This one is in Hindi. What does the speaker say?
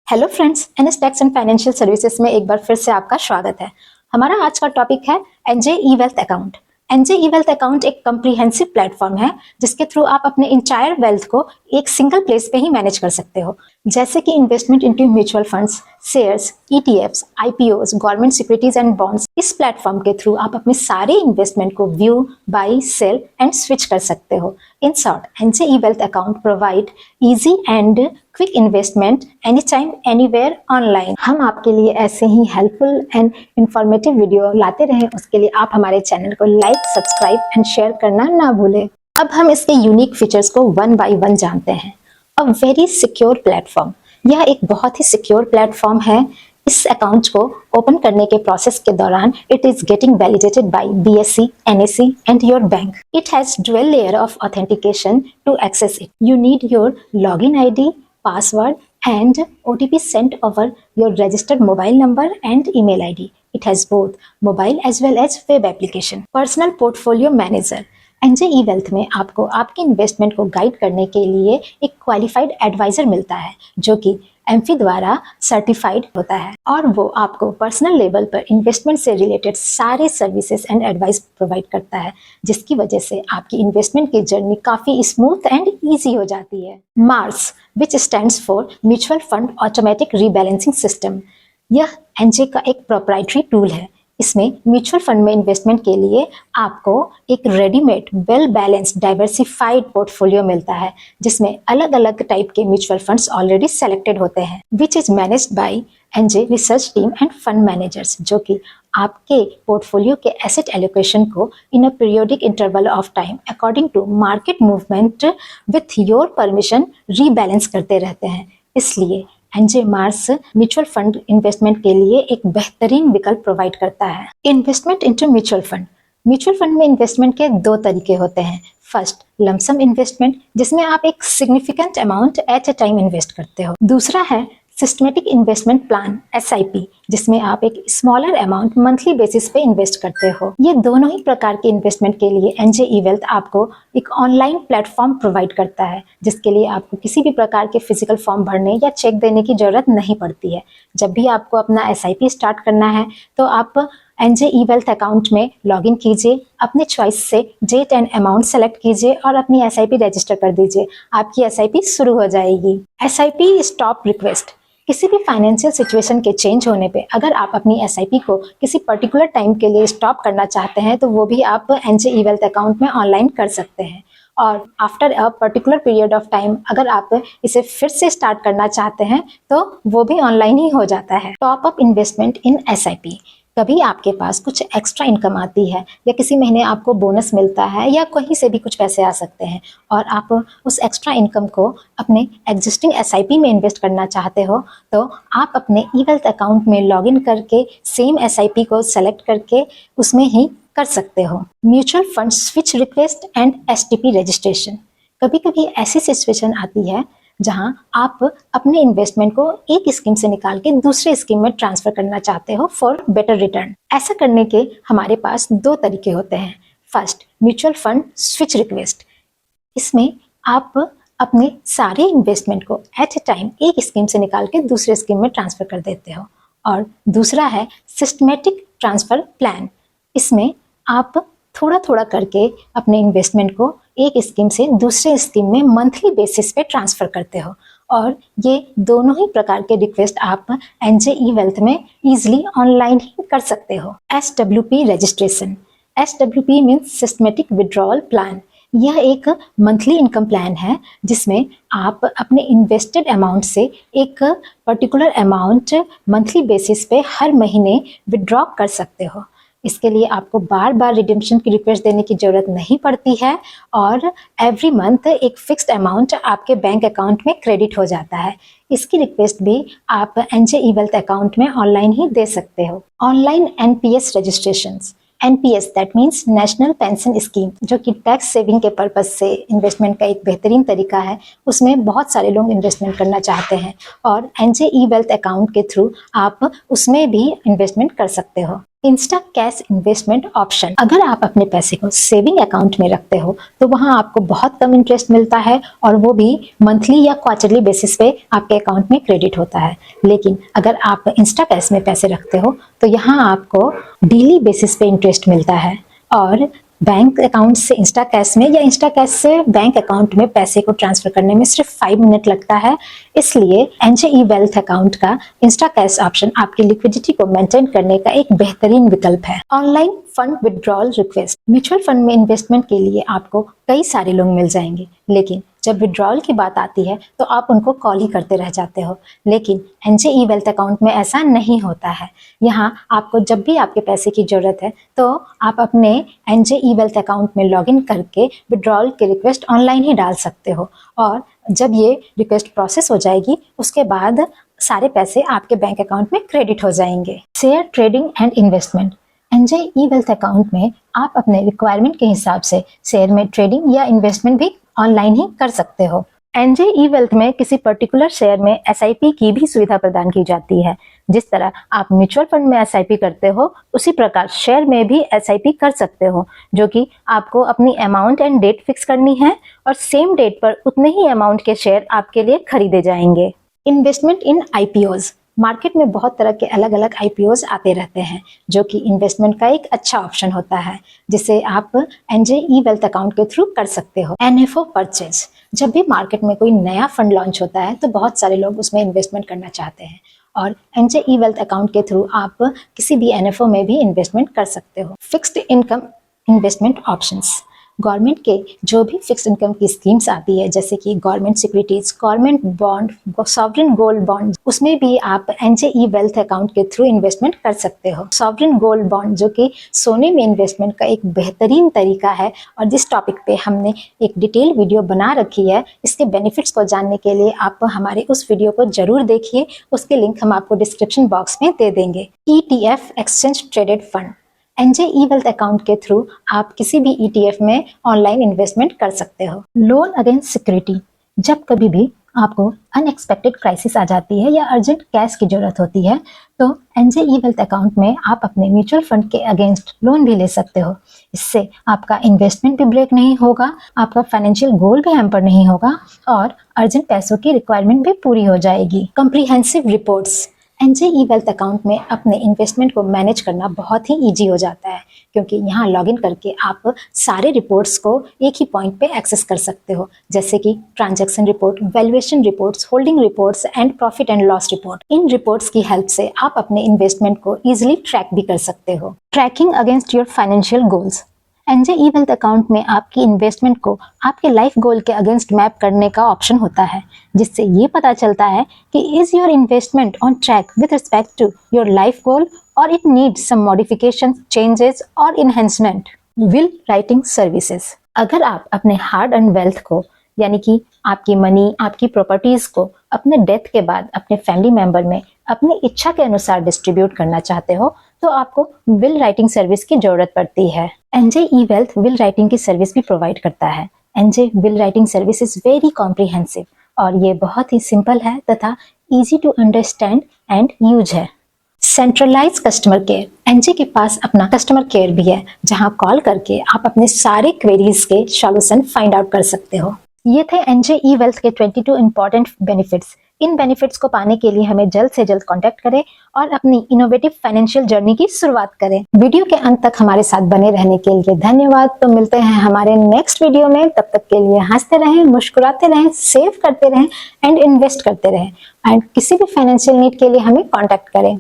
Hello friends, NS tax and financial services में एक बार फिर से आपका स्वागत है। हमारा आज का टॉपिक है NJ e wealth account. NJ e wealth account एक कम्प्रीहेंसिव प्लेटफॉर्म है जिसके थ्रू आप अपने इंटायर वेल्थ को एक सिंगल प्लेस पे ही मैनेज कर सकते हो, जैसे कि investment into mutual funds, shares, ETFs, IPOs, government securities and bonds. इस प्लेटफॉर्म के थ्रू आप अपने सारे इन्वेस्टमेंट को view, buy, sell and switch कर सकते हो। In short, NJ e wealth account provide easy and quick investment any time anywhere online. हम आपके लिए ऐसे ही हेल्पफुल एंड इंफॉर्मेटिव वीडियो लाते रहें, उसके लिए आप हमारे चैनल को लाइक, सब्सक्राइब एंड शेयर करना ना भूलें। अब हम इसके यूनिक फीचर्स को वन बाय वन जानते हैं। अ वेरी सिक्योर प्लेटफॉर्म, यह एक बहुत ही सिक्योर प्लेटफॉर्म है। इस अकाउंट को ओपन करने के प्रोसेस के दौरान it is getting validated by BSE, NSE and your bank. It has dual layer of authentication to access it. You need your login ID, password and OTP sent over your registered mobile number and email ID. It has both mobile as well as web application. Personal portfolio manager. NJ e wealth में आपको आपके इन्वेस्टमेंट को गाइड करने के लिए एक क्वालिफाइड एडवाइजर मिलता है जो कि एम्फी द्वारा सर्टिफाइड होता है और वो आपको पर्सनल लेवल पर इन्वेस्टमेंट से रिलेटेड सारे सर्विसेज एंड एडवाइस प्रोवाइड करता है, जिसकी वजह से आपकी इन्वेस्टमेंट की जर्नी काफ़ी स्मूथ एंड ईजी हो जाती है। Mars, which stands for mutual fund automatic rebalancing system. यह एनजे का एक प्रोप्राइटरी टूल है। इसमें म्यूचुअल फंड में इन्वेस्टमेंट के लिए आपको एक readymade well balanced diversified portfolio मिलता है जिसमें अलग अलग टाइप के म्यूचुअल फंड्स ऑलरेडी सेलेक्टेड होते हैं, which is managed by NJ research team and fund managers, जो कि आपके पोर्टफोलियो के एसेट एलोकेशन को in a periodic interval of time according to market movement with your permission rebalance करते रहते हैं। इसलिए NJ Mars mutual fund investment के लिए एक बेहतरीन विकल्प प्रोवाइड करता है। Investment into mutual fund. Mutual fund में इन्वेस्टमेंट के दो तरीके होते हैं। फर्स्ट, लमसम इन्वेस्टमेंट, जिसमें आप एक significant amount at A time invest करते हो। दूसरा है सिस्टमेटिक इन्वेस्टमेंट प्लान SIP, जिसमें आप एक स्मॉलर अमाउंट मंथली बेसिस पे इन्वेस्ट करते हो। ये दोनों ही प्रकार के इन्वेस्टमेंट के लिए एनजे ई वेल्थ आपको एक ऑनलाइन प्लेटफॉर्म प्रोवाइड करता है, जिसके लिए आपको किसी भी प्रकार के फिजिकल फॉर्म भरने या चेक देने की जरूरत नहीं पड़ती है। जब भी आपको अपना SIP स्टार्ट करना है तो आप एनजे ई वेल्थ अकाउंट में लॉगिन कीजिए, अपने चॉइस से डेट एंड अमाउंट सेलेक्ट कीजिए और अपनी SIP रजिस्टर कर दीजिए। आपकी SIP शुरू हो जाएगी। SIP stop request. किसी भी फाइनेंशियल सिचुएशन के चेंज होने पे अगर आप अपनी SIP को किसी पर्टिकुलर टाइम के लिए स्टॉप करना चाहते हैं तो वो भी आप एनजे ई वेल्थ अकाउंट में ऑनलाइन कर सकते हैं। और after a particular period of time अगर आप इसे फिर से स्टार्ट करना चाहते हैं तो वो भी ऑनलाइन ही हो जाता है। टॉप अप इन्वेस्टमेंट इन SIP। कभी आपके पास कुछ एक्स्ट्रा इनकम आती है या किसी महीने आपको बोनस मिलता है या कहीं से भी कुछ पैसे आ सकते हैं और आप उस एक्स्ट्रा इनकम को अपने एग्जिस्टिंग SIP में इन्वेस्ट करना चाहते हो तो आप अपने ई वेल्थ अकाउंट में लॉगिन करके सेम SIP को सेलेक्ट करके उसमें ही कर सकते हो। Mutual fund switch request and STP registration. कभी कभी ऐसी सिचुएशन आती है जहां आप अपने इन्वेस्टमेंट को एक स्कीम से निकाल के दूसरे स्कीम में ट्रांसफर करना चाहते हो फॉर बेटर रिटर्न। ऐसा करने के हमारे पास दो तरीके होते हैं। First, mutual fund switch request. इसमें आप अपने सारे इन्वेस्टमेंट को एट ए टाइम एक स्कीम से निकाल के दूसरे स्कीम में ट्रांसफर कर देते हो। और दूसरा है सिस्टमेटिक ट्रांसफर प्लान। इसमें आप थोड़ा थोड़ा करके अपने इन्वेस्टमेंट को एक स्कीम से दूसरे स्कीम में मंथली बेसिस पे ट्रांसफर करते हो और ये दोनों ही प्रकार के रिक्वेस्ट आप एनजे ई वेल्थ में इजीली ऑनलाइन ही कर सकते हो। SWP registration. SWP means systematic withdrawal plan. यह एक मंथली इनकम प्लान है जिसमें आप अपने इन्वेस्टेड अमाउंट से एक पर्टिकुलर अमाउंट मंथली बेसिस पे हर महीने विड्रॉ कर सकते हो। इसके लिए आपको बार बार रिडेम्पशन की रिक्वेस्ट देने की जरूरत नहीं पड़ती है और एवरी मंथ एक फिक्स्ड अमाउंट आपके बैंक अकाउंट में क्रेडिट हो जाता है। इसकी रिक्वेस्ट भी आप एनजे ई वेल्थ अकाउंट में ऑनलाइन ही दे सकते हो। Online NPS registrations. NPS that means national pension scheme, जो कि टैक्स सेविंग के पर्पज से इन्वेस्टमेंट का एक बेहतरीन तरीका है। उसमें बहुत सारे लोग इन्वेस्टमेंट करना चाहते हैं और एनजे ई वेल्थ अकाउंट के थ्रू आप उसमें भी इन्वेस्टमेंट कर सकते हो। Insta cash investment option. अगर आप अपने पैसे को सेविंग अकाउंट में रखते हो तो वहां आपको बहुत कम इंटरेस्ट मिलता है और वो भी मंथली या क्वार्टरली बेसिस पे आपके अकाउंट में क्रेडिट होता है। लेकिन अगर आप इंस्टा कैश में पैसे रखते हो तो यहाँ आपको डेली बेसिस पे इंटरेस्ट मिलता है और बैंक अकाउंट से इंस्टा कैश में या इंस्टा कैश से बैंक अकाउंट में पैसे को ट्रांसफर करने में सिर्फ 5 मिनट लगता है। इसलिए एनजे वेल्थ अकाउंट का इंस्टा कैश ऑप्शन आपकी लिक्विडिटी को मेंटेन करने का एक बेहतरीन विकल्प है। Online fund withdrawal request. Mutual fund में इन्वेस्टमेंट के लिए आपको कई सारे लोग मिल जाएंगे, लेकिन जब विड्रॉल की बात आती है तो आप उनको कॉल ही करते रह जाते हो। लेकिन एनजे वेल्थ अकाउंट में ऐसा नहीं होता है। यहाँ आपको जब भी आपके पैसे की जरूरत है तो आप अपने एनजे वेल्थ अकाउंट में लॉगिन करके विड्रॉल की रिक्वेस्ट ऑनलाइन ही डाल सकते हो और जब ये रिक्वेस्ट प्रोसेस हो जाएगी उसके बाद सारे पैसे आपके बैंक अकाउंट में क्रेडिट हो जाएंगे। Share trading and investment. NJ wealth account में आप अपने रिक्वायरमेंट के हिसाब से शेयर में ट्रेडिंग या इन्वेस्टमेंट भी ऑनलाइन ही कर सकते हो। एनजे वेल्थ में किसी पर्टिकुलर शेयर में एसआईपी की भी सुविधा प्रदान की जाती है। जिस तरह आप म्यूचुअल फंड में एसआईपी करते हो उसी प्रकार शेयर में भी एसआईपी कर सकते हो, जो कि आपको अपनी अमाउंट एंड डेट फिक्स करनी है और सेम डेट पर उतने ही अमाउंट के शेयर आपके लिए खरीदे जाएंगे। इन्वेस्टमेंट इन आईपीओज। मार्केट में बहुत तरह के अलग अलग आईपीओज आते रहते हैं जो कि इन्वेस्टमेंट का एक अच्छा ऑप्शन होता है, जिसे आप एनजे वेल्थ अकाउंट के थ्रू कर सकते हो। NFO purchase. जब भी मार्केट में कोई नया फंड लॉन्च होता है तो बहुत सारे लोग उसमें इन्वेस्टमेंट करना चाहते हैं और एनजे वेल्थ अकाउंट के थ्रू आप किसी भी एनएफओ में भी इन्वेस्टमेंट कर सकते हो। Fixed income investment options. Government के जो भी फिक्स्ड इनकम की स्कीम्स आती है जैसे कि government securities, government bond, sovereign gold bond, उसमें भी आप एनजे वेल्थ अकाउंट के थ्रू इन्वेस्टमेंट कर सकते हो। सॉवरेन गोल्ड बॉन्ड जो कि सोने में इन्वेस्टमेंट का एक बेहतरीन तरीका है और जिस टॉपिक पे हमने एक डिटेल वीडियो बना रखी है, इसके बेनिफिट्स को जानने के लिए आप हमारे उस वीडियो को जरूर देखिए। उसके लिंक हम आपको डिस्क्रिप्शन बॉक्स में दे देंगे। ETF exchange traded fund. NJ wealth account के थ्रू आप किसी भी ETF में ऑनलाइन इन्वेस्टमेंट कर सकते हो। Loan against security. जब कभी भी आपको अनएक्सपेक्टेड क्राइसिस आ जाती है या अर्जेंट कैश की जरूरत होती है तो एनजे वेल्थ अकाउंट में आप अपने म्यूचुअल फंड के अगेंस्ट लोन भी ले सकते हो। इससे आपका इन्वेस्टमेंट भी ब्रेक नहीं होगा, आपका फाइनेंशियल गोल भी हैम्पर नहीं होगा और अर्जेंट पैसों की रिक्वायरमेंट भी पूरी हो जाएगी। Comprehensive reports. NJ wealth account में अपने इन्वेस्टमेंट को मैनेज करना बहुत ही इजी हो जाता है, क्योंकि यहाँ लॉगिन करके आप सारे रिपोर्ट्स को एक ही पॉइंट पे एक्सेस कर सकते हो, जैसे कि transaction report, valuation reports, holding reports and profit and loss report. In reports की हेल्प से आप अपने इन्वेस्टमेंट को इजिली ट्रैक भी कर सकते हो। Tracking against your financial goals. NJ wealth account में आपकी इन्वेस्टमेंट को आपके लाइफ गोल के अगेंस्ट मैप करने का ऑप्शन होता है, जिससे ये पता चलता है कि is your investment on track with respect to your life goal और it needs some modification, changes और इन्हेंसमेंट। Will writing services. अगर आप अपने हार्ड अर्न वेल्थ को, यानी कि आपकी मनी, आपकी प्रॉपर्टीज को अपने डेथ के बाद अपने फैमिली मेंबर में अपनी इच्छा के अनुसार डिस्ट्रीब्यूट करना चाहते हो तो आपको विल राइटिंग सर्विस की जरूरत पड़ती है। एनजे वेल्थ विल राइटिंग की सर्विस भी प्रोवाइड करता है। NJ will writing service is very comprehensive और ये बहुत ही सिंपल है तथा easy to understand and use है। Centralise customer care. एनजे के पास अपना कस्टमर केयर भी है, जहां कॉल करके आप अपने सारे क्वेरीज के सॉल्यूशन फाइंड आउट कर सकते हो। ये थे एनजे वेल्थ के 22 इंपॉर्टेंट बेनिफिट्स। इन बेनिफिट्स को पाने के लिए हमें जल्द से जल्द कांटेक्ट करें और अपनी इनोवेटिव फाइनेंशियल जर्नी की शुरुआत करें। वीडियो के अंत तक हमारे साथ बने रहने के लिए धन्यवाद। तो मिलते हैं हमारे नेक्स्ट वीडियो में। तब तक के लिए हंसते रहें, मुस्कुराते रहें, सेव करते रहें एंड इन्वेस्ट करते रहें एंड किसी भी फाइनेंशियल नीड के लिए हमें कॉन्टेक्ट करें।